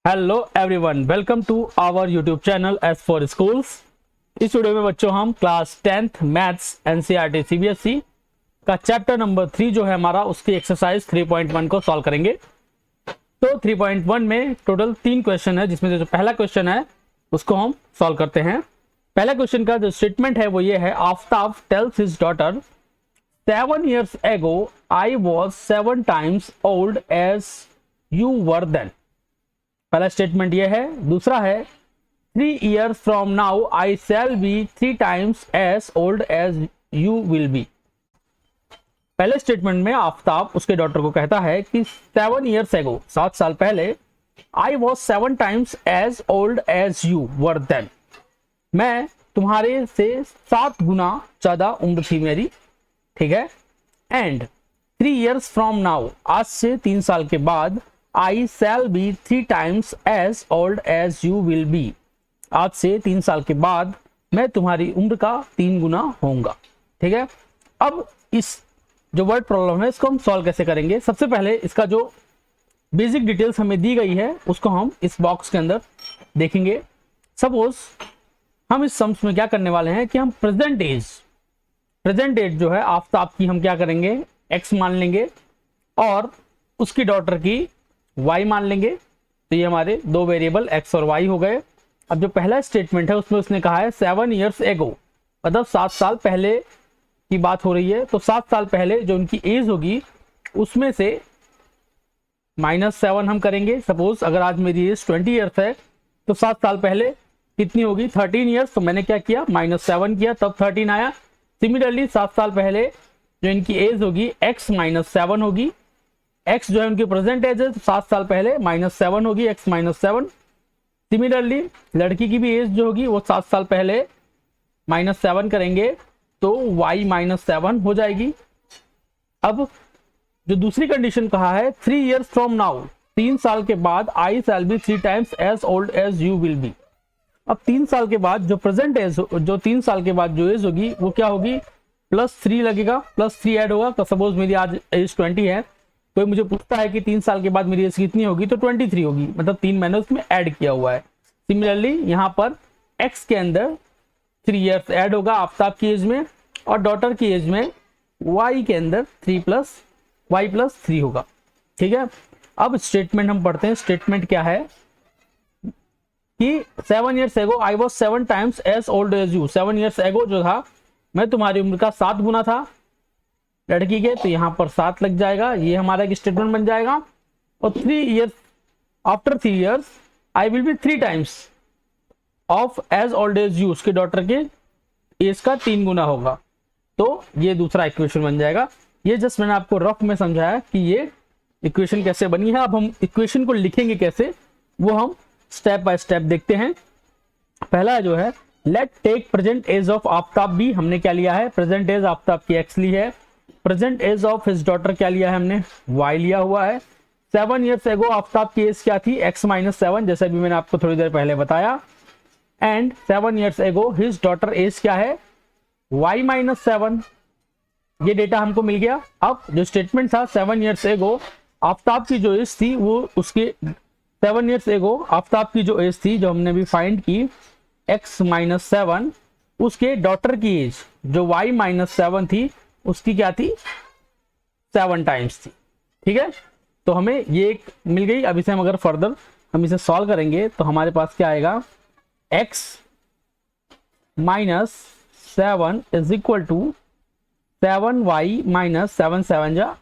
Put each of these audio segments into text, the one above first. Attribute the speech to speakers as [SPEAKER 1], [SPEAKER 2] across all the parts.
[SPEAKER 1] Hello everyone, welcome to our YouTube channel S for schools. इस video में बच्चों हम class 10th maths NCERT CBSE का chapter number 3 जो है हमारा उसकी एक्सरसाइज 3.1 को सॉल्व करेंगे। तो 3.1 में टोटल 3 क्वेश्चन है, जिसमें से जो पहला क्वेश्चन है उसको हम सॉल्व करते हैं। पहला क्वेश्चन का जो स्टेटमेंट है वो ये है, Aftab tales his daughter 7 years ago I was 7 times old as you were then। पहला स्टेटमेंट ये है। दूसरा है 3 years from now I shall be 3 times as old as you will be। पहले स्टेटमेंट में आफ्ताब उसके डॉटर को कहता है कि 7 years ago 7 साल पहले I was 7 times as old as you were then। मैं तुम्हारे से 7 गुना ज्यादा उम्र थी मेरी, ठीक है। एंड 3 years from now आज से 3 साल के बाद I shall be 3 times as old as you will be। आज से 3 साल के बाद मैं तुम्हारी उम्र का 3 गुना होऊंगा, ठीक है। अब इस जो वर्ड प्रॉब्लम है इसको हम सॉल्व कैसे करेंगे। सबसे पहले इसका जो बेसिक डिटेल्स हमें दी गई है उसको हम इस बॉक्स के अंदर देखेंगे। सपोज हम इस सम्स में क्या करने वाले हैं कि हम प्रेजेंट एज जो है आफ्ताब की हम क्या करेंगे, x मान लेंगे और उसकी डॉटर की y मान लेंगे। तो ये हमारे दो वेरिएबल x और y हो गए। अब जो पहला स्टेटमेंट है उसमें उसने कहा है 7 years ago, मतलब 7 साल पहले की बात हो रही है। तो 7 साल पहले जो उनकी एज होगी उसमें से -7 हम करेंगे। सपोज अगर आज मेरी एज 20 ईयर्स है तो 7 साल पहले कितनी होगी, 13 ईयर्स। तो मैंने क्या किया, -7 किया, तब 13 आया। सिमिलरली 7 साल पहले जो इनकी एज होगी x -7 होगी। x जो है उनकी प्रेजेंट एज है, तो 7 साल पहले -7 होगी, x -7। सिमिलरली लड़की की भी एज जो होगी वो 7 साल पहले -7 करेंगे तो y -7 हो जाएगी। अब जो दूसरी कंडीशन कहा है 3 years from now, 3 साल के बाद I shall be 3 times as old as you will be। अब 3 साल के बाद जो प्रेजेंट एज, जो 3 साल के बाद जो एज होगी वो क्या होगी, +3 लगेगा, +3 ऐड होगा। तो सपोज मेरी आज एज 20 है, कोई मुझे पूछता है कि 3 साल के बाद मेरी एज कितनी होगी, तो 23 होगी, मतलब 3 मैंने उसमें ऐड किया हुआ है। सिमिलरली यहाँ पर x के अंदर 3 years ऐड होगा आफ्ताब की एज में, और डॉटर की एज में y के अंदर 3 + y + 3 होगा, ठीक है। अब स्टेटमेंट हम पढ़ते हैं। स्टेटमेंट क्या है कि 7 years ago I was 7 times as old as you। 7 years ago जो था मैं तुम्हारी उम्र का 7 गुना था लड़की के, तो यहाँ पर 7 लग जाएगा, ये हमारा एक स्टेटमेंट बन जाएगा। और 3 years after 3 years I will be 3 times of as old as you, उसके डॉटर के एज का 3 गुना होगा। तो ये दूसरा इक्वेशन बन जाएगा। ये जस्ट मैंने आपको रफ में समझाया कि ये इक्वेशन कैसे बनी है। अब हम इक्वेशन को लिखेंगे कैसे वो हम स्टेप बाय स्टेप देखते हैं। पहला जो है let take present age of Aftab be, हमने क्या लिया है, प्रेजेंट एज आफ्ताब की x ली है। Present age of his daughter क्या लिया है, हमने y लिया हुआ है। 7 years ago आफ्ताब की एज क्या थी, x -7, जैसे भी मैंने आपको थोड़ी देर पहले बताया। And 7 years ago his daughter age क्या है, y -7। ये डेटा हमको मिल गया। अब जो स्टेटमेंट था 7 years ago आफ्ताब की जो एज थी वो उसके 7 years ago आफ्ताब की जो एज थी, जो हमने भी फाइंड की x -7, उसके डॉटर की एज जो y -7 थी उसकी क्या थी, 7 टाइम्स थी, ठीक है। तो हमें ये एक मिल गई। अब इसे हम अगर फर्दर हम इसे सॉल्व करेंगे तो हमारे पास क्या आएगा, x -7 is equal to 7y -7 7 जा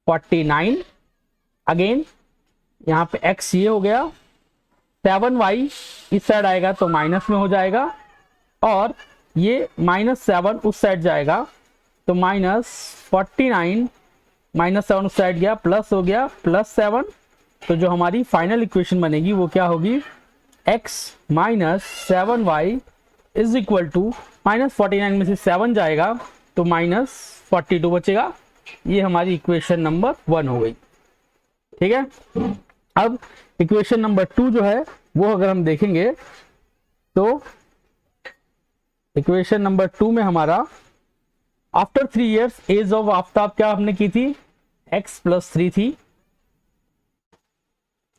[SPEAKER 1] 49। अगेन यहाँ पे x ये हो गया, 7y इस साइड आएगा तो माइनस में हो जाएगा, और ये -7 उस साइड जाएगा तो -49 -7 उस साइड गया, प्लस हो गया +7। तो जो हमारी फाइनल इक्वेशन बनेगी वो क्या होगी, x -7y is equal to -49 में से 7 जाएगा तो -42 बचेगा। ये हमारी इक्वेशन नंबर 1 हो गई, ठीक है। अब इक्वेशन नंबर 2 जो है वो अगर हम देखेंगे तो इक्वेशन नंबर 2 में हमारा after 3 years age of Aftab क्या हमने की थी, x + 3 थी।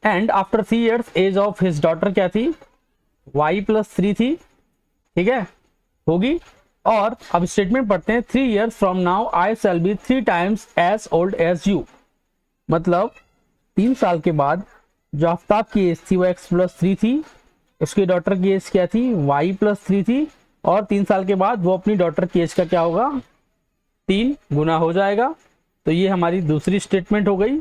[SPEAKER 1] And after 3 years age of his daughter क्या थी, y+3 थी, ठीक है, होगी। और अब स्टेटमेंट पढ़ते हैं, 3 years from now I shall be 3 times as old as you. मतलब 3 साल के बाद जो आफ्ताब की एज थी वो x+3 थी, उसकी डॉटर की एज क्या थी, y+3 थी, और 3 साल के बाद वो अपनी डॉटर की एज का क्या होगा, 3 गुना हो जाएगा। तो ये हमारी दूसरी स्टेटमेंट हो गई।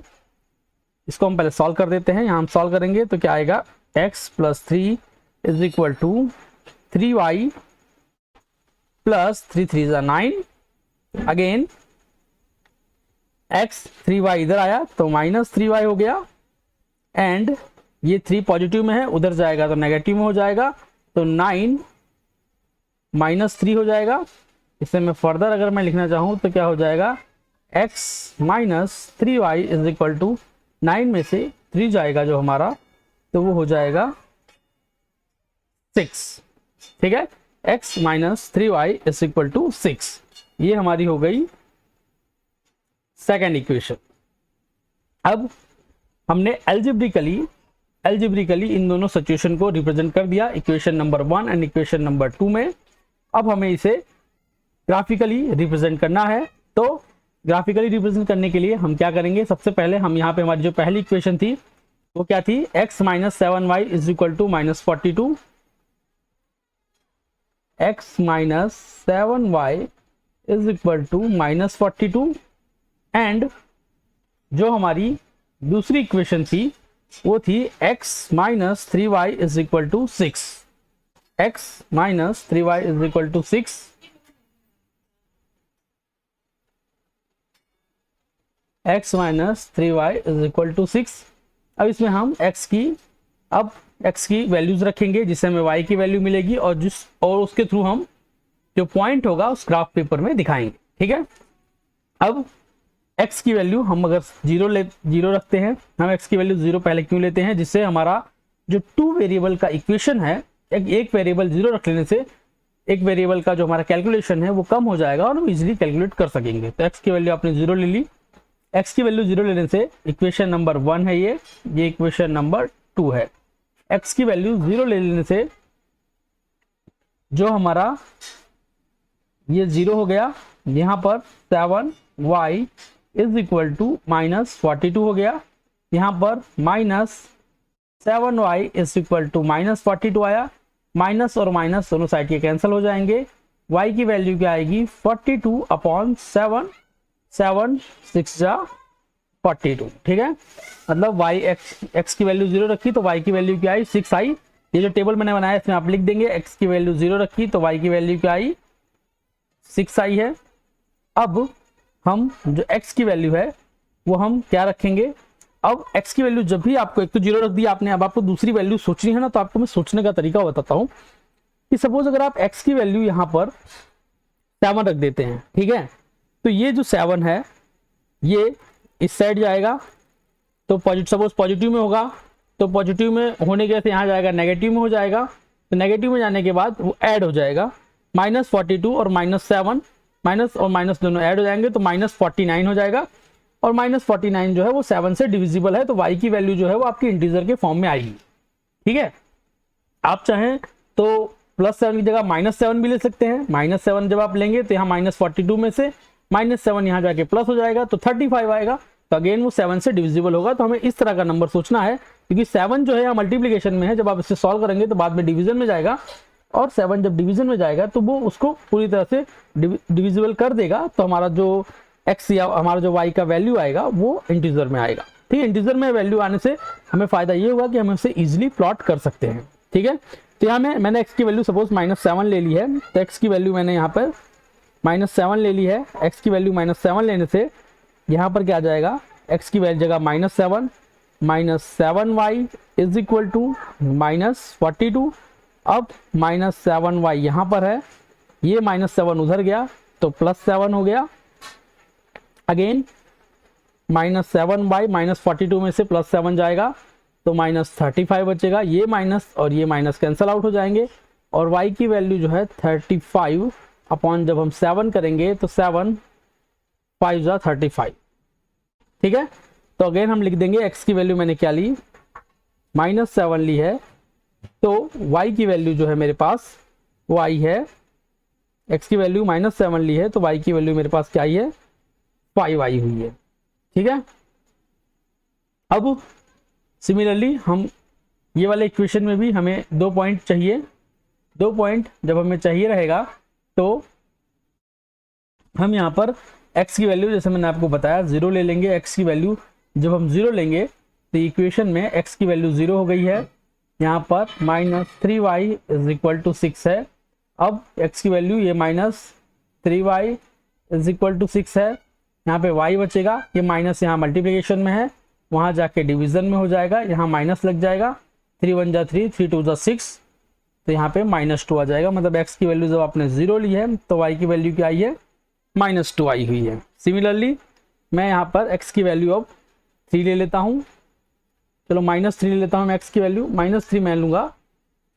[SPEAKER 1] इसको हम पहले सॉल्व कर देते हैं। यहाँ हम सॉल्व करेंगे तो क्या आएगा, x+3 is equal to 3y plus 3 3 = 9। Again x 3y इधर आया तो -3y हो गया, एंड ये 3 पॉजिटिव में है, उधर जाएगा तो नेगेटिव में हो जाएगा, तो 9 -3 हो जाएगा। इसे मैं फर्दर अगर मैं लिखना चाहूँ तो क्या हो जाएगा, x - 3y is equal to 9 में से 3 जाएगा जो हमारा, तो वो हो जाएगा 6। ठीक है, x - 3y is equal to 6। ये हमारी हो गई सेकेंड इक्वेशन। अब हमने एल्जेब्रिकली इन दोनों सिचुएशन को रिप्रेजेंट कर दिया, equation number 1 and equation number 2 में। अब हमें इसे ग्राफिकली रिप्रेजेंट करना है। तो ग्राफिकली रिप्रेजेंट करने के लिए हम क्या करेंगे, सबसे पहले हम यहाँ पे हमारी जो पहली इक्वेशन थी वो क्या थी, x - 7y is equal to -42, x - 7y is equal to -42, and जो हमारी दूसरी इक्वेशन थी वो थी x - 3y is equal to 6, x - 3y is equal to 6, x - 3y is equal to 6। अब इसमें हम x की वैल्यूज रखेंगे, जिससे हमें y की वैल्यू मिलेगी, और उसके थ्रू हम जो पॉइंट होगा उस ग्राफ पेपर में दिखाएंगे। ठीक है, अब x की वैल्यू हम अगर 0 रखते हैं, हम x की वैल्यू 0 पहले क्यों लेते हैं, जिससे हमारा जो 2 वेरिएबल का इक्वेशन है, एक वेरिएबल 0 रख लेने से एक वेरिएबल का जो हमारा कैलकुलेशन है वो कम हो जाएगा और हम इजीली कैलकुलेट कर सकेंगे। तो x की वैल्यू आपने 0 ले ली, x की वैल्यू 0 लेने से इक्वेशन नंबर 1 है ये इक्वेशन नंबर 2 है। x की वैल्यू 0 ले लेने से जो हमारा ये 0 हो गया, यहाँ पर 7y इज इक्वल टू -42 हो गया, यहाँ पर -7y इज इक्वल टू -42 आया, माइनस और माइनस दोनों साइड के कैंसिल हो जाएंगे। y की वैल्यू क्या आएगी, 42/7, 7 6 जा 42। ठीक है, मतलब x की वैल्यू 0 रखी तो y की वैल्यू क्या आई, 6 आई। ये जो टेबल मैंने बनाया इसमें आप लिख देंगे, x की वैल्यू 0 रखी तो y की वैल्यू क्या आई, 6 आई है। अब हम जो x की वैल्यू है वो हम क्या रखेंगे, अब x की वैल्यू जब भी आपको, एक तो 0 रख दिया आपने, अब आपको दूसरी वैल्यू सोचनी है ना, तो आपको मैं सोचने का तरीका बताता हूँ कि सपोज अगर आप x की वैल्यू यहाँ पर 7 रख देते हैं, ठीक है, तो ये जो 7 है ये इस साइड जाएगा, तो सपोज पॉजिटिव में होगा, तो पॉजिटिव में होने के वजह से यहाँ जाएगा नेगेटिव में हो जाएगा, तो नेगेटिव में जाने के बाद वो ऐड हो जाएगा, -42 और -7, माइनस और माइनस दोनों ऐड हो जाएंगे तो -49 हो जाएगा, और -49 जो है वो 7 से डिविजिबल है, तो y की वैल्यू जो है वो आपकी इंटीजर के फॉर्म में आएगी। ठीक है, आप चाहें तो +7 की जगह -7 भी ले सकते हैं। -7 जब आप लेंगे तो यहाँ -42 में से -7 यहाँ जाके प्लस हो जाएगा तो 35 आएगा, तो अगेन वो 7 से डिविजिबल होगा। तो हमें इस तरह का नंबर सोचना है, क्योंकि 7 जो है मल्टीप्लीकेशन में है, जब आप इसे सॉल्व करेंगे तो बाद में डिवीजन में जाएगा, और 7 जब डिवीजन में जाएगा तो वो उसको पूरी तरह से डिविजिबल कर देगा, तो हमारा जो x या हमारा जो y का वैल्यू आएगा वो इंटीजर में आएगा। ठीक है, इंटीजर में वैल्यू आने से हमें फायदा ये होगा कि हम इसे इजीली प्लॉट कर सकते हैं। ठीक है, तो यहाँ मैंने x की वैल्यू सपोज -7 ले ली है, तो x की वैल्यू मैंने यहाँ पर -7 ले ली है। x की वैल्यू -7 लेने से यहाँ पर क्या आ जाएगा, x की वैल्यू जगह -7, -7y इज इक्वल टू -42। अब -7y यहाँ पर है, ये -7 उधर गया तो +7 हो गया। अगेन -7y -42 में से +7 जाएगा तो -35 बचेगा, ये माइनस और ये माइनस कैंसिल आउट हो जाएंगे, और y की वैल्यू जो है 35 अपॉन जब हम 7 करेंगे तो 7 5 जा 35। ठीक है, तो अगेन हम लिख देंगे x की वैल्यू मैंने क्या ली, -7 ली है तो y की वैल्यू जो है मेरे पास वो आई है, x की वैल्यू -7 ली है तो y की वैल्यू मेरे पास क्या आई है, 5 आई हुई है। ठीक है, अब सिमिलरली हम ये वाले इक्वेशन में भी हमें 2 पॉइंट चाहिए। 2 पॉइंट जब हमें चाहिए रहेगा तो हम यहाँ पर x की वैल्यू, जैसे मैंने आपको बताया, 0 ले लेंगे। x की वैल्यू जब हम 0 लेंगे तो इक्वेशन में x की वैल्यू 0 हो गई है। यहाँ पर -3y = 6 है। अब x की वैल्यू ये -3y = 6 है। यहाँ पे y बचेगा, ये माइनस यहाँ मल्टीप्लिकेशन में है, वहाँ जाके डिवीजन में हो जाएगा, यहाँ माइनस लग जाएगा। 3 1 जा 3, 3 2 जा 6, तो यहाँ पे -2 आ जाएगा। मतलब x की वैल्यू जब आपने 0 ली है तो y की वैल्यू क्या आई है, -2 आई हुई है। सिमिलरली मैं यहाँ पर x की वैल्यू अब 3 ले लेता हूँ। चलो -3 ले लेता हूँ मैं, x की वैल्यू -3 मैं लूँगा।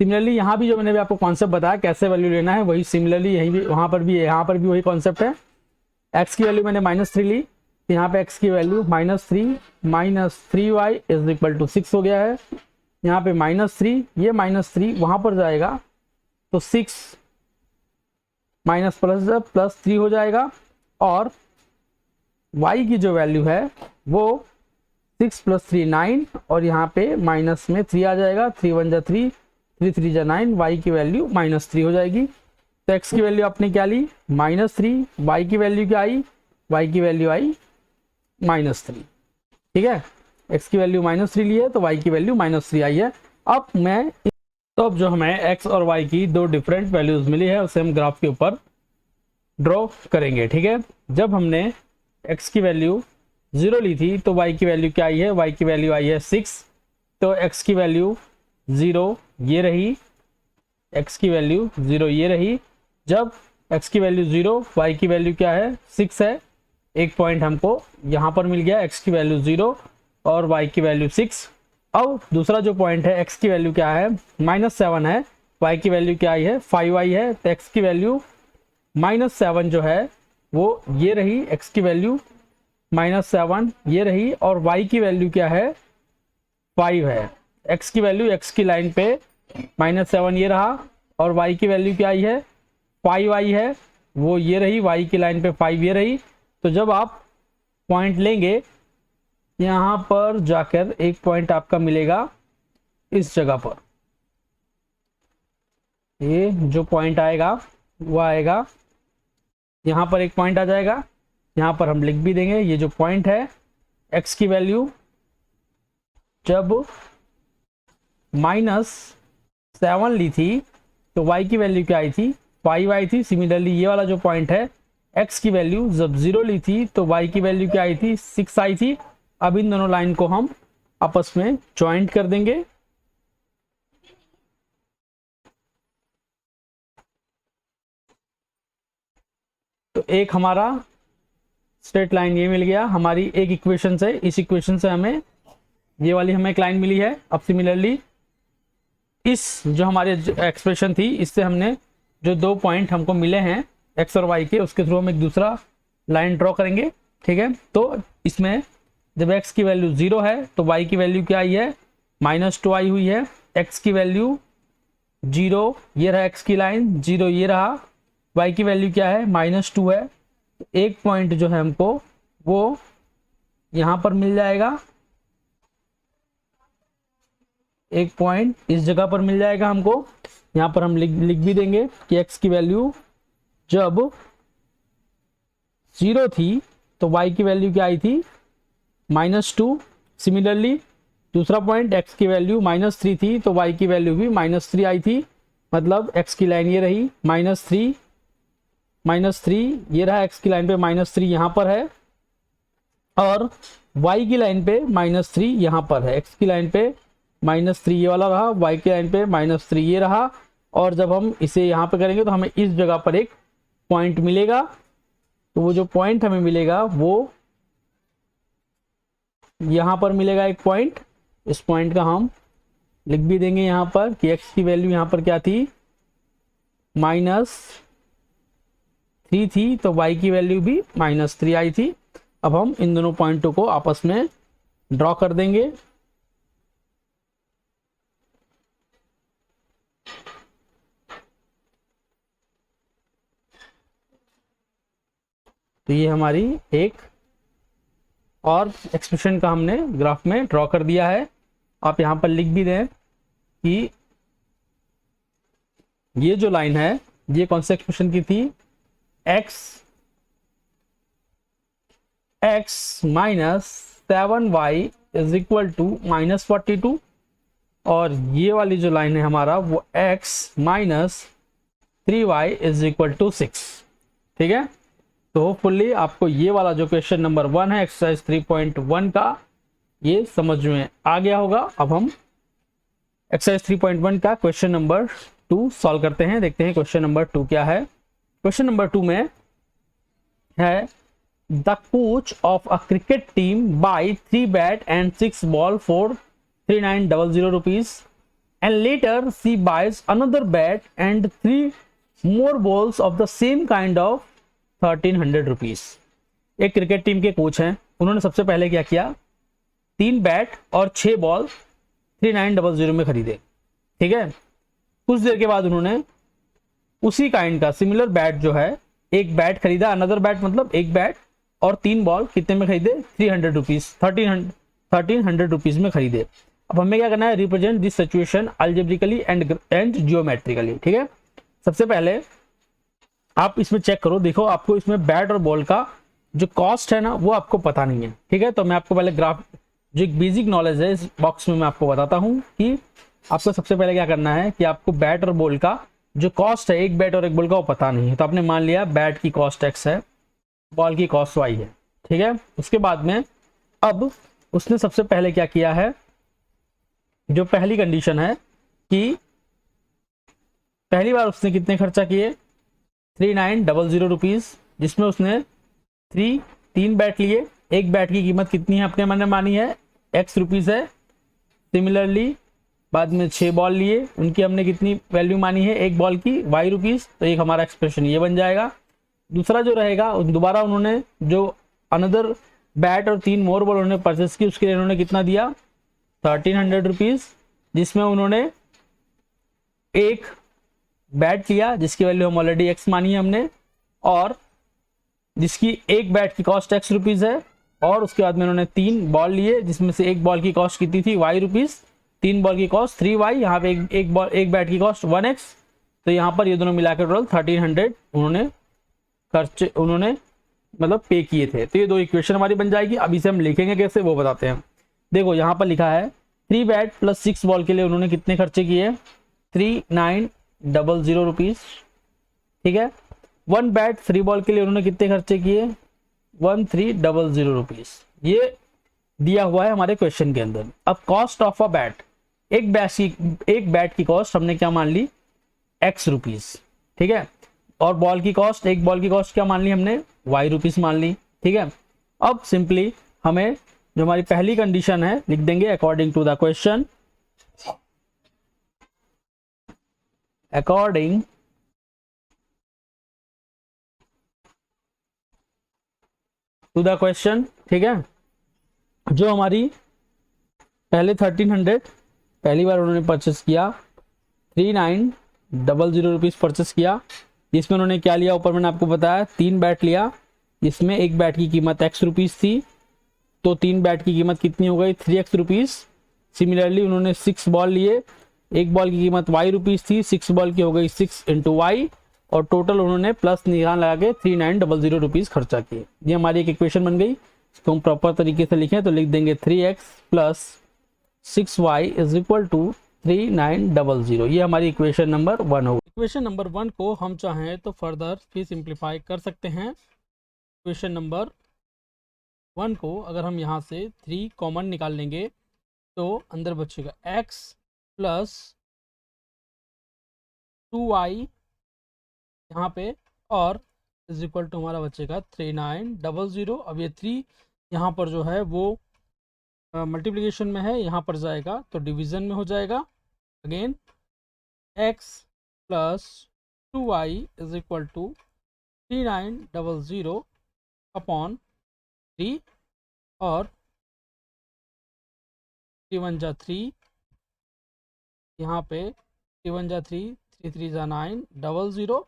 [SPEAKER 1] सिमिलरली यहाँ भी जो मैंने भी आपको कॉन्सेप्ट बताया कैसे वैल्यू लेना है, वही सिमिलरली यहीं भी वहाँ पर भी यहाँ पर भी वही कॉन्सेप्ट है। x की वैल्यू मैंने -3 ली, तो यहाँ पे x की वैल्यू -3y = 6 हो गया है। यहाँ पे -3, ये -3 वहाँ पर जाएगा तो 6 माइनस प्लस 3 हो जाएगा। और y की जो वैल्यू है वो 6 + 3 9, और यहाँ पे माइनस में 3 आ जाएगा। 3 1 जा 3, 3 3 जा 9, y की वैल्यू -3 हो जाएगी। तो x की वैल्यू आपने क्या ली, -3, y की वैल्यू क्या आई, y की वैल्यू आई -3। ठीक है, x की वैल्यू -3 ली है तो y की वैल्यू -3 आई है। अब मैं तो अब जो हमें x और y की 2 डिफरेंट वैल्यूज मिली है उसे हम ग्राफ के ऊपर ड्रॉ करेंगे। ठीक है, जब हमने x की वैल्यू 0 ली थी तो y की वैल्यू क्या आई है, y की वैल्यू आई है 6। तो x की वैल्यू 0 ये रही, x की वैल्यू 0 ये रही। जब x की वैल्यू 0, y की वैल्यू क्या है, 6 है। एक पॉइंट हमको यहाँ पर मिल गया, x की वैल्यू 0 और y की वैल्यू 6। अब दूसरा जो पॉइंट है, x की वैल्यू क्या है, -7 है, y की वैल्यू क्या आई है, 5 आई है। तो x की वैल्यू -7 जो है वो ये रही, x की वैल्यू -7 ये रही, और y की वैल्यू क्या है, 5 है। x की वैल्यू x की लाइन पे -7 ये रहा, और y की वैल्यू क्या आई है, 5 आई है, वो ये रही, y की लाइन पे 5 ये रही। तो जब आप पॉइंट लेंगे यहाँ पर जाकर एक पॉइंट आपका मिलेगा इस जगह पर, ये जो पॉइंट आएगा वो आएगा यहाँ पर, एक पॉइंट आ जाएगा। यहाँ पर हम लिख भी देंगे, ये जो पॉइंट है x की वैल्यू जब -7 ली थी तो y की वैल्यू क्या आई थी, 5 आई थी। सिमिलरली ये वाला जो पॉइंट है, x की वैल्यू जब 0 ली थी तो y की वैल्यू क्या आई थी, 6 आई थी। अब इन दोनों लाइन को हम आपस में ज्वाइंट कर देंगे। तो एक हमारा स्ट्रेट लाइन ये मिल गया हमारी एक इक्वेशन से। इस इक्वेशन से हमें ये वाली हमें एक लाइन मिली है। अब सिमिलरली इस जो हमारे एक्सप्रेशन थी, इससे हमने जो 2 पॉइंट हमको मिले हैं x और y के, उसके थ्रू हम एक दूसरा लाइन ड्रॉ करेंगे। ठीक है, तो इसमें जब x की वैल्यू 0 है तो y की वैल्यू क्या आई है, -2 आई हुई है। x की वैल्यू 0 ये रहा, x की लाइन 0 ये रहा, y की वैल्यू क्या है, -2 है। एक पॉइंट जो है हमको वो यहाँ पर मिल जाएगा, एक पॉइंट इस जगह पर मिल जाएगा हमको। यहाँ पर हम लिख भी देंगे कि x की वैल्यू जब 0 थी तो y की वैल्यू क्या आई थी, -2। सिमिलरली दूसरा पॉइंट, x की वैल्यू -3 थी तो y की वैल्यू भी -3 आई थी। मतलब x की लाइन ये रही, -3 ये रहा, x की लाइन पे -3 यहाँ पर है, और y की लाइन पे -3 यहाँ पर है। x की लाइन पे -3 ये वाला रहा, y की लाइन पे -3 ये रहा, और जब हम इसे यहाँ पे करेंगे तो हमें इस जगह पर एक पॉइंट मिलेगा। तो वो जो पॉइंट हमें मिलेगा वो यहाँ पर मिलेगा एक पॉइंट। इस पॉइंट का हम लिख भी देंगे यहाँ पर कि x की वैल्यू यहाँ पर क्या थी, -3 थी, तो y की वैल्यू भी -3 आई थी। अब हम इन दोनों पॉइंटों को आपस में ड्रॉ कर देंगे। तो ये हमारी एक और एक्सप्रेशन का हमने ग्राफ में ड्रॉ कर दिया है। आप यहाँ पर लिख भी दें कि ये जो लाइन है ये कौन से एक्सप्रेशन की थी, x minus 7y is equal to -42, और ये वाली जो लाइन है हमारा वो x minus 3y is equal to 6। ठीक है, तो होपफुली आपको ये वाला जो क्वेश्चन नंबर 1 है एक्सरसाइज 3.1 का ये समझ में आ गया होगा। अब हम एक्सरसाइज 3.1 का क्वेश्चन नंबर 2 सॉल्व करते हैं। देखते हैं क्वेश्चन नंबर 2 क्या है। क्वेश्चन नंबर 2 में है the coach of a cricket team buy 3 bat and 6 ball for 3900 rupees and later she buys another bat and 3 more balls of the same kind of 1300 rupees. एक cricket team के coach हैं, उन्होंने सबसे पहले क्या किया, 3 बैट और 6 ball 3900 में खरीदे। ठीक है, कुछ देर के बाद उन्होंने उसी काइंड का सिमिलर बैट जो है, एक बैट खरीदा, अनदर बैट मतलब एक बैट और 3 बॉल कितने में खरीदे, 300 रुपीज 1300 रुपीज में खरीदे। अब हमें क्या करना है, represent this situation algebraically and geometrically. ठीक है, सबसे पहले आप इसमें चेक करो, देखो आपको इसमें बैट और बॉल का जो कॉस्ट है ना वो आपको पता नहीं है। ठीक है, तो मैं आपको पहले ग्राफ जो एक बेसिक नॉलेज है इस बॉक्स में मैं आपको बताता हूँ कि आपको सबसे पहले क्या करना है कि आपको बैट और बॉल का जो कॉस्ट है, एक बैट और एक बॉल का वो पता नहीं है। तो आपने मान लिया बैट की कॉस्ट x है, बॉल की कॉस्ट y है। ठीक है, उसके बाद में अब उसने सबसे पहले क्या किया है, जो पहली कंडीशन है कि पहली बार उसने कितने खर्चा किए, 3900 रुपीज, जिसमें उसने 3 बैट लिए। एक बैट की कीमत कितनी है अपने मन में मानी है, x रुपीज है। सिमिलरली बाद में 6 बॉल लिए, उनकी हमने कितनी वैल्यू मानी है, एक बॉल की y रुपीज। तो एक हमारा एक्सप्रेशन ये बन जाएगा। दूसरा जो रहेगा, दोबारा उन्होंने जो अनदर बैट और 3 मोर बॉल उन्होंने परचेस की, उसके लिए उन्होंने कितना दिया, 1300 रुपीज, जिसमें उन्होंने एक बैट लिया जिसकी वैल्यू हम ऑलरेडी x मानी है हमने, और जिसकी एक बैट की कॉस्ट x रुपीज है। और उसके बाद में उन्होंने 3 बॉल लिए जिसमें से एक बॉल की कॉस्ट कितनी थी, y रुपीज, 3 बॉल की कॉस्ट 3y, यहाँ पे एक बैट की कॉस्ट 1x। तो यहाँ पर ये दोनों मिलाकर टोटल 1300 उन्होंने मतलब पे किए थे। तो ये दो इक्वेशन हमारी बन जाएगी। अब इसे हम लिखेंगे कैसे वो बताते हैं। देखो यहाँ पर लिखा है 3 बैट प्लस 6 बॉल के लिए उन्होंने कितने खर्चे किए, 3900 रुपीज। ठीक है, 1 बैट 3 बॉल के लिए उन्होंने कितने खर्चे किए, 1300 रुपीज। ये दिया हुआ है हमारे क्वेश्चन के अंदर। अब कॉस्ट ऑफ अ बैट, एक बैट की कॉस्ट हमने क्या मान ली, x रुपीज। ठीक है, और बॉल की कॉस्ट, एक बॉल की कॉस्ट क्या मान ली हमने, y रुपीज मान ली। ठीक है, अब सिंपली हमें जो हमारी पहली कंडीशन है लिख देंगे according to the question, according to the question. ठीक है, जो हमारी पहले 1300 पहली बार उन्होंने परचेस किया, 3900 रुपीज परचेस किया, जिसमें उन्होंने क्या लिया, ऊपर मैंने आपको बताया 3 बैट लिया, जिसमें एक बैट की कीमत x रुपीज थी। तो 3 बैट की कीमत कितनी हो गई, 3x रुपीज। सिमिलरली उन्होंने 6 बॉल लिए, एक बॉल की कीमत y रुपीज थी, 6 बॉल की हो गई 6 × y, और टोटल उन्होंने प्लस निशान लगा के 3900 रुपीज खर्चा किए। ये हमारी एक इक्वेशन बन गई। इसको हम प्रॉपर तरीके से लिखें तो लिख देंगे 3x plus 6y is equal to 3900। ये हमारी इक्वेशन नंबर 1 होगी। इक्वेशन नंबर 1 को हम चाहें तो फर्दर भी सिंप्लीफाई कर सकते हैं। इक्वेशन नंबर 1 को अगर हम यहाँ से 3 कॉमन निकाल लेंगे तो अंदर बचेगा x प्लस 2y यहाँ पे, और इज इक्वल टू हमारा बचेगा 3900। अब ये 3 यहाँ पर जो है वो मल्टीप्लिकेशन में है, यहाँ पर जाएगा तो डिवीजन में हो जाएगा। Again x plus 2y is equal to 3900 upon 3, और 3 1 जा 3, यहाँ पे 3 1 जा 3, 3 3 जा 900,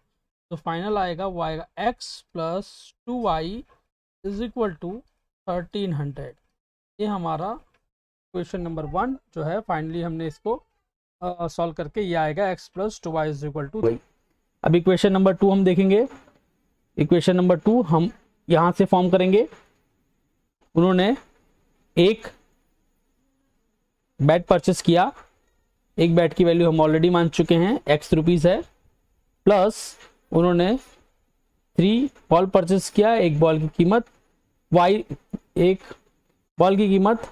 [SPEAKER 1] तो फाइनल आएगा वो आएगा x plus 2y is equal to 1300। ये हमारा क्वेश्चन नंबर 1 जो है फाइनली हमने इसको सॉल्व करके ये आएगा x plus 2y is equal to. अब इक्वेशन नंबर 2 हम देखेंगे। इक्वेशन नंबर 2 हम यहाँ से फॉर्म करेंगे। उन्होंने एक बैट परचेस किया, एक बैट की वैल्यू हम ऑलरेडी मान चुके हैं x रुपीज़ है, प्लस उन्होंने 3 बॉल परचेस किया, एक बॉल की कीमत y, एक बॉल की कीमत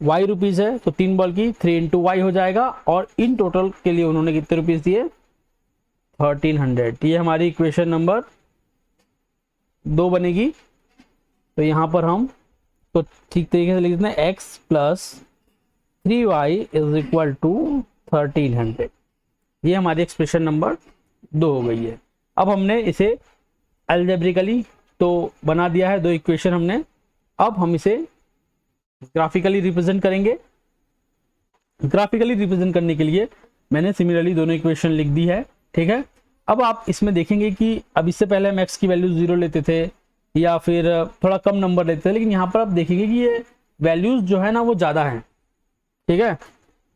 [SPEAKER 1] y रुपीज़ है, तो 3 बॉल की 3 इंटू वाई हो जाएगा, और इन टोटल के लिए उन्होंने कितने रुपीज़ दिए 1300। ये हमारी इक्वेशन नंबर 2 बनेगी। तो यहाँ पर हम तो ठीक तरीके से लिख देते हैं x plus 3y is equal to 1300। ये हमारी एक्सप्रेशन नंबर 2 हो गई है। अब हमने इसे अलजेब्रिकली तो बना दिया है, 2 इक्वेशन हमने। अब हम इसे ग्राफिकली रिप्रेजेंट करेंगे। ग्राफिकली रिप्रेजेंट करने के लिए मैंने सिमिलरली दोनों इक्वेशन लिख दी है, ठीक है। अब आप इसमें देखेंगे कि अब इससे पहले हम x की वैल्यू 0 लेते थे या फिर थोड़ा कम नंबर लेते थे, लेकिन यहाँ पर आप देखेंगे कि ये वैल्यूज जो है ना वो ज़्यादा हैं, ठीक है।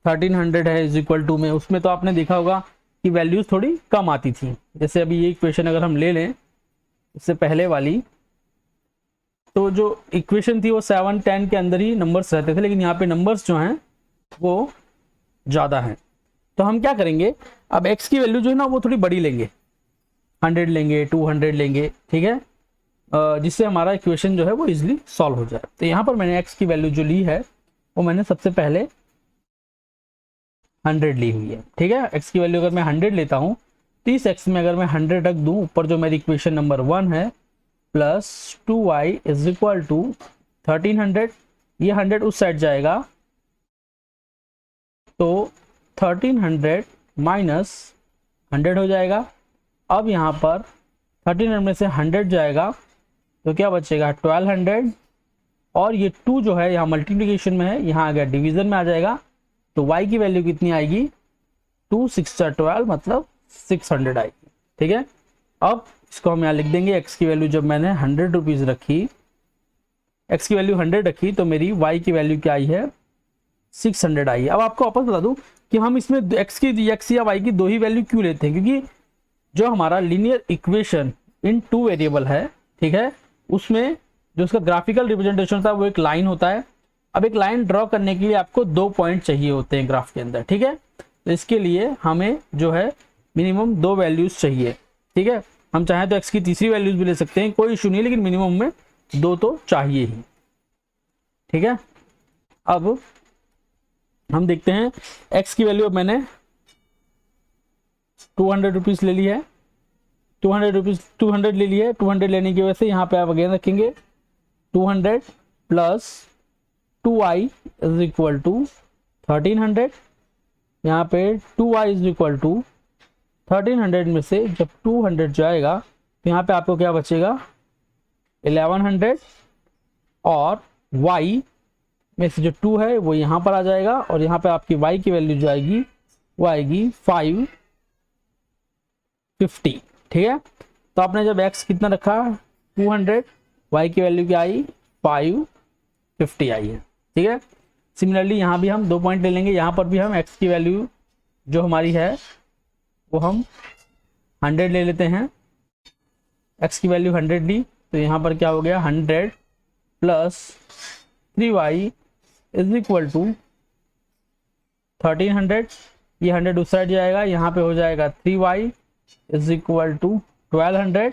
[SPEAKER 1] 1300 है इज इक्वल टू में, उसमें तो आपने देखा होगा कि वैल्यूज थोड़ी कम आती थी। जैसे अभी ये इक्वेशन अगर हम ले लें इससे पहले वाली, तो जो इक्वेशन थी वो 7 10 के अंदर ही नंबर्स रहते थे, लेकिन यहाँ पे नंबर्स जो हैं वो ज़्यादा हैं। तो हम क्या करेंगे, अब x की वैल्यू जो है ना वो थोड़ी बड़ी लेंगे, 100 लेंगे, 200 लेंगे, ठीक है, जिससे हमारा इक्वेशन जो है वो इजीली सॉल्व हो जाए। तो यहाँ पर मैंने x की वैल्यू जो ली है वो मैंने सबसे पहले 100 ली हुई है, ठीक है। x की वैल्यू अगर मैं 100 लेता हूँ तो इस x में अगर मैं 100 रख दूँ, ऊपर जो मेरी इक्वेशन नंबर 1 है plus 2y is equal to 1300, ये 100 उस साइड जाएगा, तो 1300 माइनस 100 हो जाएगा। अब यहाँ पर 1300 में से 100 जाएगा तो क्या बचेगा 1200, और ये 2 जो है यहाँ मल्टीप्लिकेशन में है, यहाँ आ गया डिवीजन में आ जाएगा, तो y की वैल्यू कितनी आएगी 2 6 12 मतलब 600 आएगी, ठीक है। अब इसको हम यहाँ लिख देंगे। x की वैल्यू जब मैंने 100 रुपीज़ रखी, x की वैल्यू 100 रखी, तो मेरी y की वैल्यू क्या आई है 600 आई है। अब आपको वापस बता दूं कि हम इसमें x या y की 2 ही वैल्यू क्यों लेते हैं, क्योंकि जो हमारा लीनियर इक्वेशन इन 2 वेरिएबल है, ठीक है, उसमें जो उसका ग्राफिकल रिप्रेजेंटेशन होता है वो एक लाइन होता है। अब एक लाइन ड्रॉ करने के लिए आपको 2 पॉइंट चाहिए होते हैं ग्राफ के अंदर, ठीक है। तो इसके लिए हमें जो है मिनिमम 2 वैल्यूज चाहिए, ठीक है। हम चाहें तो x की तीसरी वैल्यूज भी ले सकते हैं, कोई इशू नहीं, लेकिन मिनिमम में 2 तो चाहिए ही, ठीक है। अब हम देखते हैं x की वैल्यू, अब मैंने 200 रुपीज़ ले ली है, 200 ले ली है। 200 लेने की वजह से यहाँ पे आप अगेन रखेंगे 200 plus 2y is equal to 1300, यहाँ पे 2y इज इक्वल टू 1300 में से जब 200 जाएगा तो यहाँ पे आपको क्या बचेगा 1100, और y में से जो 2 है वो यहाँ पर आ जाएगा, और यहाँ पे आपकी y की वैल्यू जो आएगी वो आएगी 550, ठीक है। तो आपने जब x कितना रखा 200, y की वैल्यू क्या आई 550 आई है, ठीक है। सिमिलरली यहाँ भी हम 2 पॉइंट ले लेंगे, यहाँ पर भी हम x की वैल्यू जो हमारी है वो हम 100 ले लेते हैं। x की वैल्यू 100 ली, तो यहाँ पर क्या हो गया 100 plus 3y is equal to 1300, ये 100 उस साइड जाएगा, यहाँ पे हो जाएगा 3y इज इक्वल टू 1200,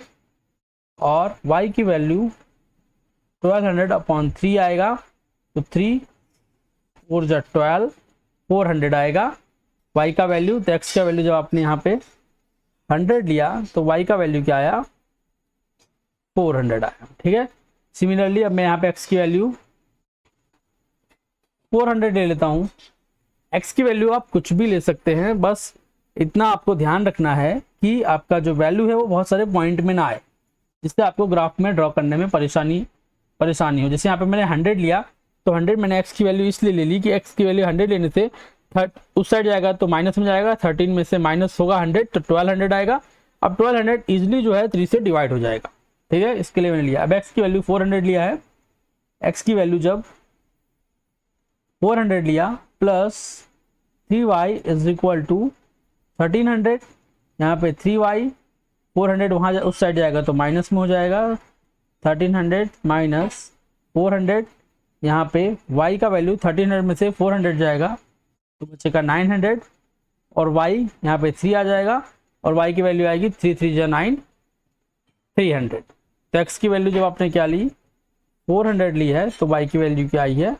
[SPEAKER 1] और y की वैल्यू 1200 अपॉन 3 आएगा, तो 3 4 जा 12 400 आएगा y का वैल्यू। तो x का वैल्यू जब आपने यहाँ पे 100 लिया तो y का वैल्यू क्या आया 400 आया, ठीक है। सिमिलरली अब मैं यहाँ पे x की वैल्यू 400 ले लेता हूँ। x की वैल्यू आप कुछ भी ले सकते हैं, बस इतना आपको ध्यान रखना है कि आपका जो वैल्यू है वो बहुत सारे पॉइंट में ना आए, जिससे आपको ग्राफ में ड्रॉ करने में परेशानी हो। जैसे यहाँ पे मैंने 100 लिया, तो 100 मैंने x की वैल्यू इसलिए ले ली कि x की वैल्यू 100 लेने से उस साइड जाएगा तो माइनस में जाएगा, 13 में से माइनस होगा 100 तो 1200 आएगा, अब 1200 इजिली जो है 3 से डिवाइड हो जाएगा, ठीक है। इसके लिए मैंने लिया, अब x की वैल्यू 400 लिया है, x की वैल्यू जब 400 लिया plus 3y is equal to 1300, यहाँ पे 3y 400 वहाँ उस साइड जाएगा तो माइनस में हो जाएगा, 1300 माइनस 400, यहाँ पे y का वैल्यू 1300 में से 400 जाएगा तो बचेगा 900, और y यहाँ पे 3 आ जाएगा और y की वैल्यू आएगी 3 3 जा 9, 300। तो x की वैल्यू जब आपने क्या ली 400 ली है तो y की वैल्यू क्या आई है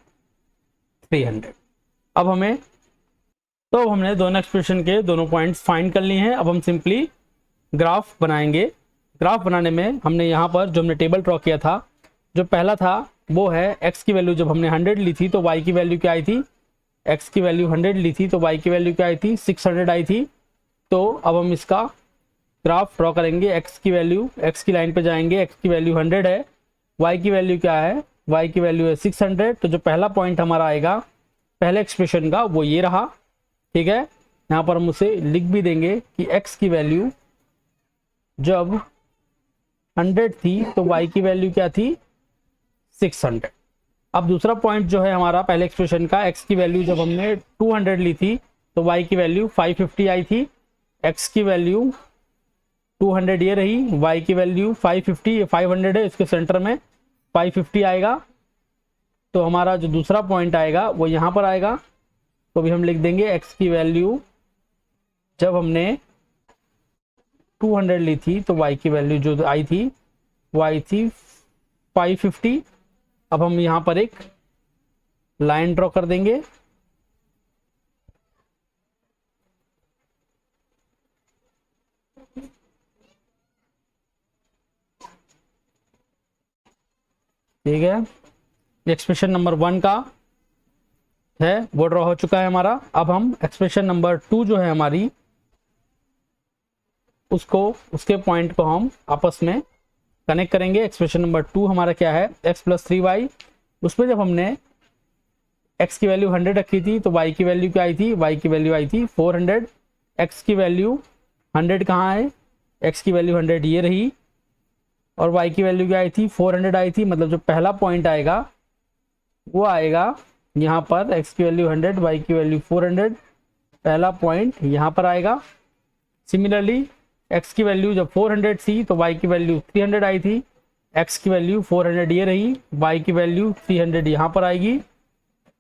[SPEAKER 1] 300। अब हमने दोनों एक्सप्रेशन के दोनों पॉइंट्स फाइंड कर लिए हैं। अब हम सिंपली ग्राफ बनाएंगे। ग्राफ बनाने में हमने यहाँ पर जो हमने टेबल ड्रॉ किया था, जो पहला था वो है x की वैल्यू जब हमने 100 ली थी तो y की वैल्यू क्या आई थी, x की वैल्यू 100 ली थी तो y की वैल्यू क्या आई थी 600 आई थी। तो अब हम इसका ग्राफ ड्रॉ करेंगे, x की वैल्यू, x की लाइन पे जाएंगे, x की वैल्यू 100 है, y की वैल्यू क्या है, y की वैल्यू है 600। तो जो पहला पॉइंट हमारा आएगा पहले एक्सप्रेशन का वो ये रहा, ठीक है। यहाँ पर हम उसे लिख भी देंगे कि x की वैल्यू जब 100 थी तो y की वैल्यू क्या थी 600। अब दूसरा पॉइंट जो है हमारा पहले एक्सप्रेशन का, x की वैल्यू जब हमने 200 ली थी तो y की वैल्यू 550 आई थी, x की वैल्यू 200 ये रही, y की वैल्यू 550, ये 500 है, इसके सेंटर में 550 आएगा। तो हमारा जो दूसरा पॉइंट आएगा वो यहाँ पर आएगा, तो भी हम लिख देंगे x की वैल्यू जब हमने 200 ली थी तो y की वैल्यू जो आई थी वो आई थी 550। अब हम यहाँ पर एक लाइन ड्रॉ कर देंगे, ठीक है। एक्सप्रेशन नंबर 1 का है वो ड्रॉ हो चुका है हमारा। अब हम एक्सप्रेशन नंबर 2 जो है हमारी उसके पॉइंट को हम आपस में कनेक्ट करेंगे। एक्सप्रेशन नंबर 2 हमारा क्या है, x प्लस 3y, उसमें जब हमने x की वैल्यू 100 रखी थी तो y की वैल्यू क्या आई थी, y की वैल्यू आई थी 400। x की वैल्यू 100 कहाँ है, x की वैल्यू 100 ये रही, और y की वैल्यू क्या आई थी 400 आई थी। मतलब जो पहला पॉइंट आएगा वो आएगा यहाँ पर, x की वैल्यू 100, y की वैल्यू 400, पहला पॉइंट यहाँ पर आएगा। सिमिलरली x की वैल्यू जब 400 थी तो y की वैल्यू 300 आई थी, x की वैल्यू 400 ये रही, y की वैल्यू 300 यहाँ पर आएगी।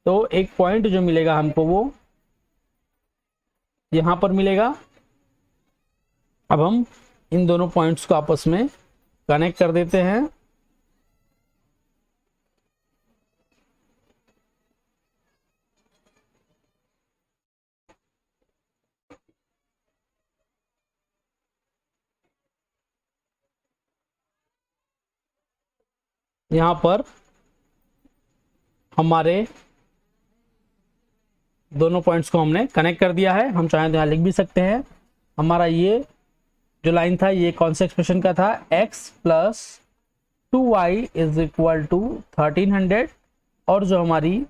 [SPEAKER 1] तो एक पॉइंट जो मिलेगा हमको वो यहाँ पर मिलेगा। अब हम इन दोनों पॉइंट्स को आपस में कनेक्ट कर देते हैं। यहाँ पर हमारे दोनों पॉइंट्स को हमने कनेक्ट कर दिया है। हम चाहें तो यहाँ लिख भी सकते हैं, हमारा ये जो लाइन था ये कौन से एक्सप्रेशन का था, x plus 2y is equal to 1300, और जो हमारी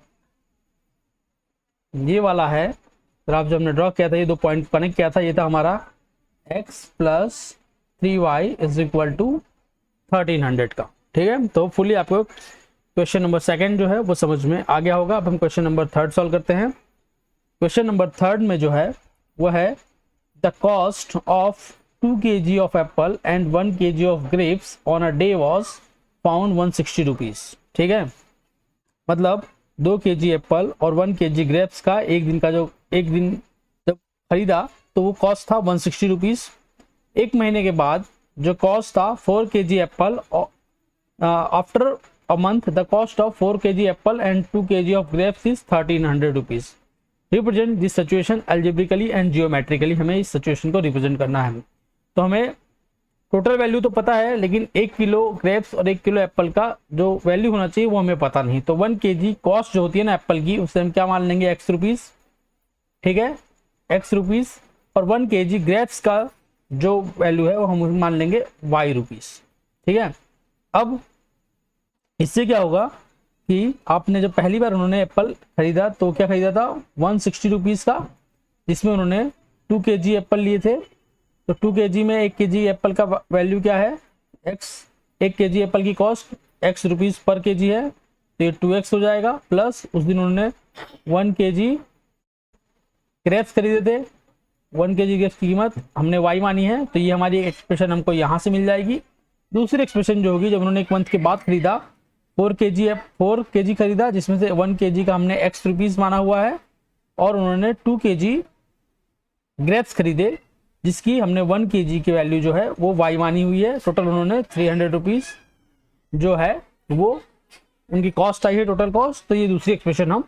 [SPEAKER 1] ये वाला है ग्राफ जो हमने ड्रॉ किया था, ये दो पॉइंट कनेक्ट किया था, ये था हमारा x plus 3y is equal to 1300 का, ठीक है। तो फुली आपको क्वेश्चन नंबर 2 जो है वो समझ में आ गया होगा। अब हम क्वेश्चन नंबर 3 सॉल्व करते हैं। क्वेश्चन नंबर 3 में जो है वो है the cost of 2 kg of Apple and 1 kg of grapes on a day was found 160 rupees, ठीक है। मतलब 2 kg एप्पल और 1 kg ग्रेप्स का एक दिन जब खरीदा तो वो कॉस्ट था 160 रुपीज। एक महीने के बाद जो कॉस्ट था 4 kg Apple, after a month the cost of 4 kg Apple and 2 kg of grapes is 1300 rupees. Represent this situation algebraically and geometrically, हमें इस सिचुएशन को रिप्रेजेंट करना है। तो हमें टोटल वैल्यू तो पता है, लेकिन 1 किलो ग्रेप्स और 1 किलो एप्पल का जो वैल्यू होना चाहिए वो हमें पता नहीं। तो 1 kg कॉस्ट जो होती है ना एप्पल की, उससे हम क्या मान लेंगे x रुपीज, ठीक है, x रुपीज, और 1 kg ग्रेप्स का जो वैल्यू है वो हम मान लेंगे y रुपीज, ठीक है। अब इससे क्या होगा कि आपने जब पहली बार उन्होंने एप्पल खरीदा तो क्या खरीदा था 160 रुपीज का, जिसमें उन्होंने 2 kg एप्पल लिए थे, तो 2 kg में 1 kg एप्पल का वैल्यू क्या है, x। 1 kg एप्पल की कॉस्ट x रुपीज़ पर kg है, तो ये 2x हो जाएगा। प्लस उस दिन उन्होंने 1 kg ग्रेप्स खरीदे थे, 1 kg ग्रेप्स की कीमत हमने y मानी है, तो ये हमारी एक्सप्रेशन हमको यहाँ से मिल जाएगी। दूसरी एक्सप्रेशन जो होगी, जब उन्होंने 1 मंथ के बाद खरीदा 4 kg खरीदा, जिसमें से 1 kg का हमने x रुपीज़ माना हुआ है, और उन्होंने 2 kg ग्रेप्स खरीदे जिसकी हमने 1 kg की वैल्यू जो है वो y मानी हुई है। टोटल उन्होंने 300 रुपीज़ जो है वो उनकी कॉस्ट आई है, टोटल कॉस्ट। तो ये दूसरी एक्सप्रेशन हम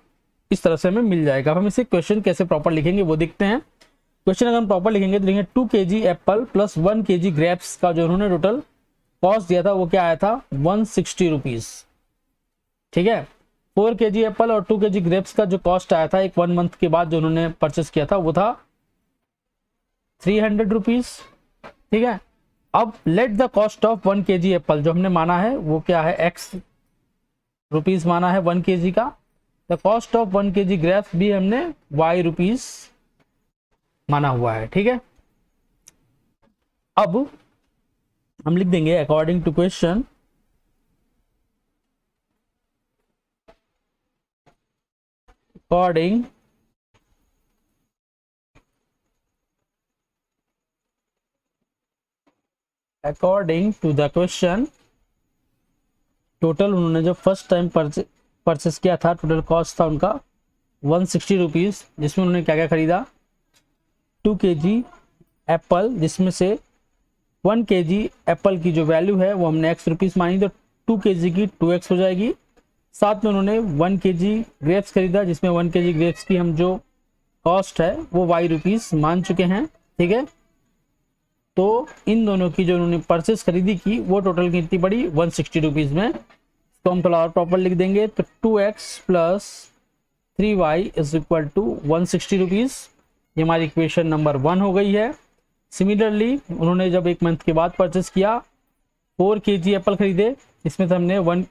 [SPEAKER 1] इस तरह से हमें मिल जाएगा। अब हम इसे क्वेश्चन कैसे प्रॉपर लिखेंगे वो देखते हैं। क्वेश्चन अगर हम प्रॉपर लिखेंगे तो लिखेंगे 2 kg Apple plus 1 kg grapes का जो उन्होंने टोटल कॉस्ट दिया था वो क्या आया था, 160 रुपीज़। ठीक है, 4 kg एप्पल और 2 kg ग्रेप्स का जो कॉस्ट आया था एक 1 मंथ के बाद जो उन्होंने परचेस किया था वो था 300 रुपीज़। ठीक है, अब let the cost of 1 kg Apple जो हमने माना है वो क्या है, x रुपीज़ माना है 1 kg का। The cost of 1 kg grapes भी हमने y रुपीज़ माना हुआ है। ठीक है, अब हम लिख देंगे according to question, according to the question total उन्होंने जब फर्स्ट टाइम परचेस किया था, टोटल कॉस्ट था उनका 160 रुपीज़, जिसमें उन्होंने क्या क्या खरीदा, 2 kg एप्पल, जिसमें से 1 kg एप्पल की जो वैल्यू है वो हमने x रुपीज़ मानी, तो 2 kg की 2x हो जाएगी। साथ में उन्होंने 1 kg ग्रेप्स खरीदा, जिसमें 1 kg ग्रेप्स की हम जो कॉस्ट है वो y रुपीज़ मान चुके हैं। ठीक है, तो इन दोनों की जो उन्होंने परचेस खरीदी की वो टोटल कितनी पड़ी, 160 रुपीज़ में। तो हम थोड़ा और प्रॉपर लिख देंगे, तो 2x plus 3y is equal to 160 rupees. ये हमारी इक्वेशन नंबर 1 हो गई है। सिमिलरली उन्होंने जब 1 मंथ के बाद परचेस किया, 4 kg एप्पल खरीदे, इसमें से हमने 1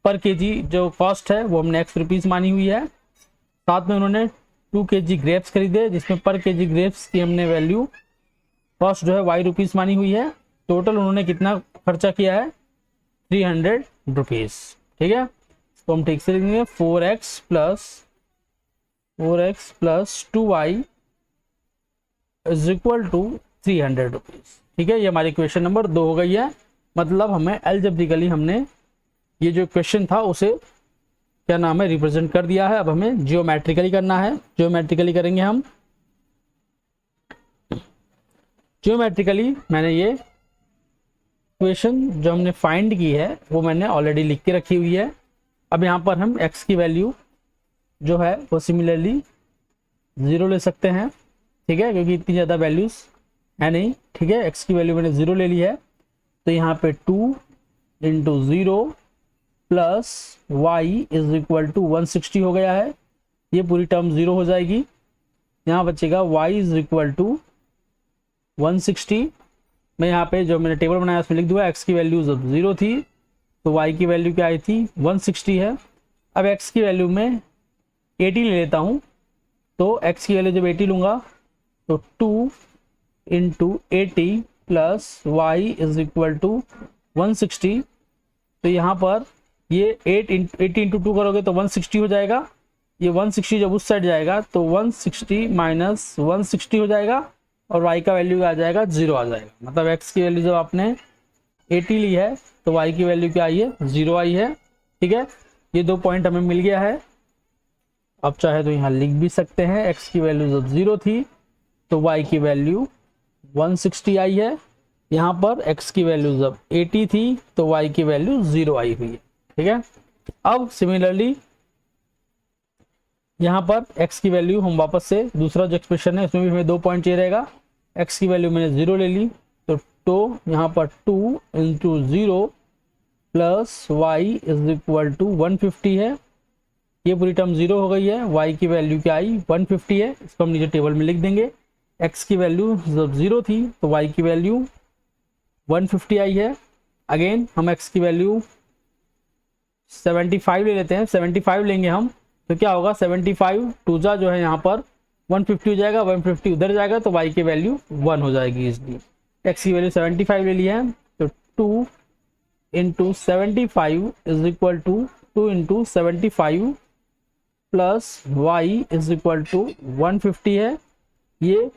[SPEAKER 1] पर kg जो कॉस्ट है वो हमने x रुपीज़ मानी हुई है। साथ में उन्होंने 2 kg ग्रेप्स खरीदे, जिसमें पर kg ग्रेप्स की हमने वैल्यू कॉस्ट जो है y रुपीज़ मानी हुई है। टोटल उन्होंने कितना खर्चा किया है, 300 रुपीज़। ठीक है, तो हम ठीक से लिखेंगे 4x plus 2y is equal to 300 rupees. ठीक है, ये हमारी इक्वेशन नंबर 2 हो गई है। मतलब हमें अलजेब्रिकली हमने ये जो इक्वेशन था उसे क्या नाम है, रिप्रेजेंट कर दिया है। अब हमें जियोमेट्रिकली करना है। जियोमेट्रिकली करेंगे हम। जियोमेट्रिकली मैंने ये इक्वेशन जो हमने फाइंड की है वो मैंने ऑलरेडी लिख के रखी हुई है। अब यहाँ पर हम x की वैल्यू जो है वो सिमिलरली 0 ले सकते हैं। ठीक है, क्योंकि इतनी ज़्यादा वैल्यूज़ है नहीं। ठीक है, x की वैल्यू मैंने 0 ले ली है, तो यहाँ पे 2 into 0 plus y is equal to 160 हो गया है। ये पूरी टर्म 0 हो जाएगी। यहाँ बचेगा y इज इक्वल टू 160। मैं यहाँ पे जो मैंने टेबल बनाया उसमें लिख दूंगा, x की वैल्यू जब 0 थी तो y की वैल्यू क्या आई थी, 160 है। अब x की वैल्यू में 80 ले लेता हूँ, तो x की वैल्यू जब 80 लूँगा तो 2 into 80 plus y is equal to 160। तो यहाँ पर ये 80 इंटू 2 करोगे तो 160 हो जाएगा। ये 160 जब उस साइड जाएगा तो 160 माइनस 160 हो जाएगा और y का वैल्यू आ जाएगा 0 आ जाएगा। मतलब x की वैल्यू जब आपने 80 ली है तो y की वैल्यू क्या आई है, 0 आई है। ठीक है, ये 2 पॉइंट हमें मिल गया है। अब चाहे तो यहाँ लिख भी सकते हैं, x की वैल्यू जब 0 थी तो y की वैल्यू 160 आई है। यहाँ पर x की वैल्यू जब 80 थी तो y की वैल्यू 0 आई हुई है। ठीक है, अब सिमिलरली यहाँ पर x की वैल्यू हम वापस से दूसरा जो एक्सप्रेशन है उसमें भी हमें 2 पॉइंट चाहिए रहेगा। x की वैल्यू मैंने 0 ले ली, तो यहाँ पर 2 into 0 plus y is equal to 150 है। ये पूरी टर्म 0 हो गई है। y की वैल्यू क्या आई, 150 है। इसको हम नीचे टेबल में लिख देंगे। x की वैल्यू जब 0 थी तो y की वैल्यू 150 आई है। अगेन हम x की वैल्यू 75 ले लेते हैं। 75 लेंगे हम तो क्या होगा, 75 टू जा जो है यहाँ पर 150 हो जाएगा, 150 उधर जाएगा तो y की वैल्यू 1 हो जाएगी इसलिए। x की वैल्यू 75 ले लिया है तो 2 into 75 is equal to 2 into 75 plus y is equal to 150 है। ये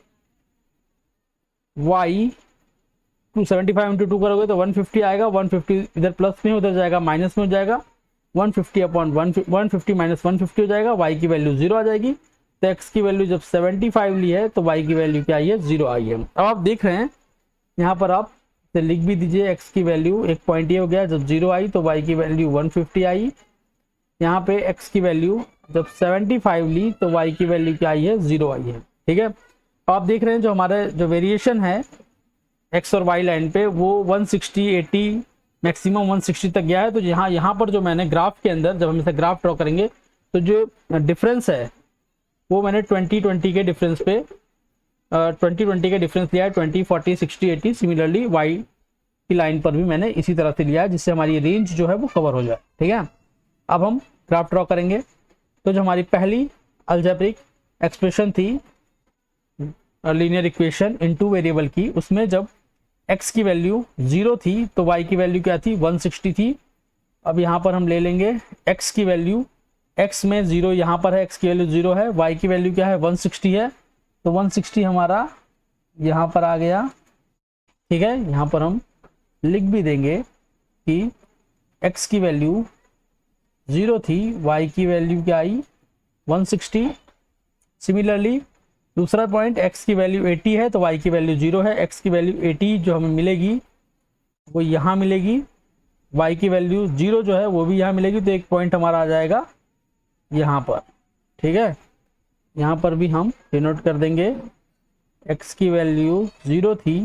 [SPEAKER 1] y 275 इंटू 2 करोगे तो 150 आएगा, 150 इधर प्लस में उधर जाएगा माइनस में हो जाएगा, 150 अपॉन 150 माइनस 150 हो जाएगा, y की वैल्यू 0 आ जाएगी। तो x की वैल्यू जब 75 ली है तो y की वैल्यू क्या आई है, 0 आई है। अब आप देख रहे हैं यहाँ पर आप लिख भी दीजिए x की वैल्यू, एक पॉइंट ये हो गया, जब 0 आई तो y की वैल्यू 150 आई। यहाँ पे x की वैल्यू जब 75 ली तो y की वैल्यू क्या आई है, 0 आई है। ठीक है, आप देख रहे हैं जो हमारे जो वेरिएशन है x और y लाइन पे वो 160 80 मैक्सिमम 160 तक गया है। तो यहाँ पर जो मैंने ग्राफ के अंदर जब हम इसे ग्राफ ड्रॉ करेंगे तो जो डिफरेंस है वो मैंने 20-20 के डिफरेंस पे 20-20 के डिफरेंस लिया है, 20 40 60 80। सिमिलरली y की लाइन पर भी मैंने इसी तरह से लिया है जिससे हमारी रेंज जो है वो कवर हो जाए। ठीक है, अब हम ग्राफ ड्रॉ करेंगे। तो जो हमारी पहली अलजेब्रिक एक्सप्रेशन थी linear equation in two variable की, उसमें जब x की वैल्यू 0 थी तो y की वैल्यू क्या थी, 160 थी। अब यहाँ पर हम ले लेंगे x की वैल्यू, x में 0 यहाँ पर है, x की वैल्यू 0 है, y की वैल्यू क्या है, 160 है। तो 160 हमारा यहाँ पर आ गया। ठीक है, यहाँ पर हम लिख भी देंगे कि x की वैल्यू 0 थी, y की वैल्यू क्या आई, 160। सिमिलरली दूसरा पॉइंट x की वैल्यू 80 है तो y की वैल्यू 0 है। x की वैल्यू 80 जो हमें मिलेगी वो यहाँ मिलेगी, y की वैल्यू 0 जो है वो भी यहाँ मिलेगी। तो एक पॉइंट हमारा आ जाएगा यहाँ पर। ठीक है, यहाँ पर भी हम डिनोट कर देंगे x की वैल्यू 0 थी,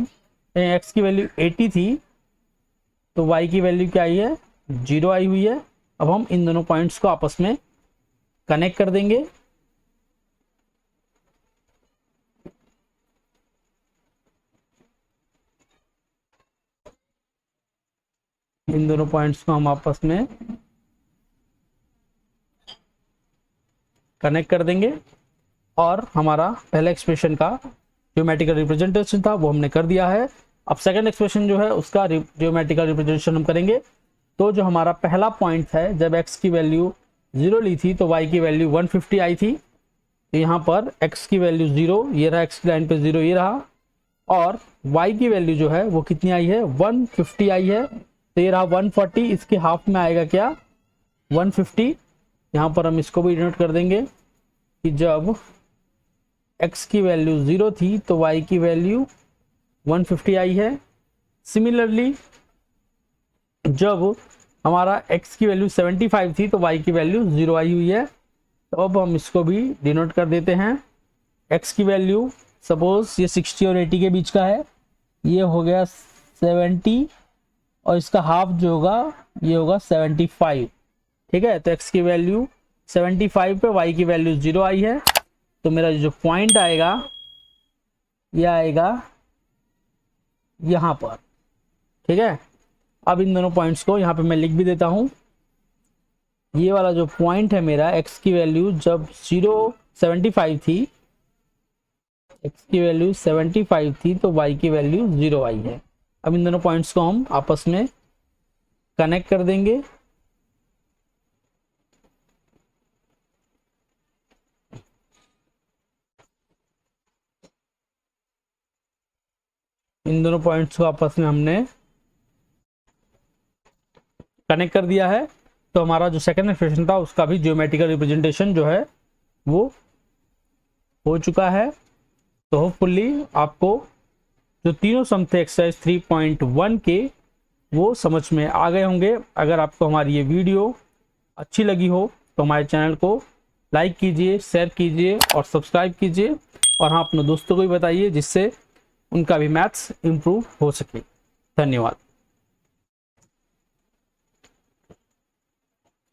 [SPEAKER 1] x की वैल्यू 80 थी तो y की वैल्यू क्या आई है, 0 आई हुई है। अब हम इन दोनों पॉइंट्स को आपस में कनेक्ट कर देंगे। इन दोनों पॉइंट्स को हम आपस में कनेक्ट कर देंगे और हमारा पहला एक्सप्रेशन का ज्योमेट्रिकल रिप्रेजेंटेशन था वो हमने कर दिया है। अब सेकंड एक्सप्रेशन जो है उसका ज्योमेट्रिकल रिप्रेजेंटेशन हम करेंगे। तो जो हमारा पहला पॉइंट है, जब x की वैल्यू 0 ली थी तो y की वैल्यू 150 आई थी। तो यहाँ पर x की वैल्यू 0, ये रहा, x की लाइन पे 0 ये रहा, और y की वैल्यू जो है वो कितनी आई है, 150 आई है। तो ये रहा 140, इसके हाफ में आएगा क्या, 150। यहाँ पर हम इसको भी डिनोट कर देंगे कि जब x की वैल्यू 0 थी तो y की वैल्यू 150 आई है। सिमिलरली जब हमारा x की वैल्यू 75 थी तो y की वैल्यू 0 आई हुई है। तो अब हम इसको भी डिनोट कर देते हैं। x की वैल्यू सपोज ये 60 और 80 के बीच का है, ये हो गया 70 और इसका हाफ जो होगा ये होगा 75। ठीक है, तो x की वैल्यू 75 पे y की वैल्यू 0 आई है। तो मेरा जो पॉइंट आएगा ये आएगा यहाँ पर। ठीक है, अब इन दोनों पॉइंट्स को यहाँ पे मैं लिख भी देता हूँ। ये वाला जो पॉइंट है मेरा, x की वैल्यू जब 75 थी, x की वैल्यू 75 थी तो y की वैल्यू 0 आई है। अब इन दोनों पॉइंट्स को हम आपस में कनेक्ट कर देंगे। इन दोनों पॉइंट्स को आपस में हमने कनेक्ट कर दिया है। तो हमारा जो सेकंड एक्सप्रेशन था उसका भी ज्योमेट्रिकल रिप्रेजेंटेशन जो है वो हो चुका है। तो होपफुली आपको जो तीनों सम थे एक्सरसाइज 3.1 के वो समझ में आ गए होंगे। अगर आपको हमारी ये वीडियो अच्छी लगी हो तो हमारे चैनल को लाइक कीजिए, शेयर कीजिए और सब्सक्राइब कीजिए। और हाँ, अपने दोस्तों को भी बताइए जिससे उनका भी मैथ्स इम्प्रूव हो सके। धन्यवाद।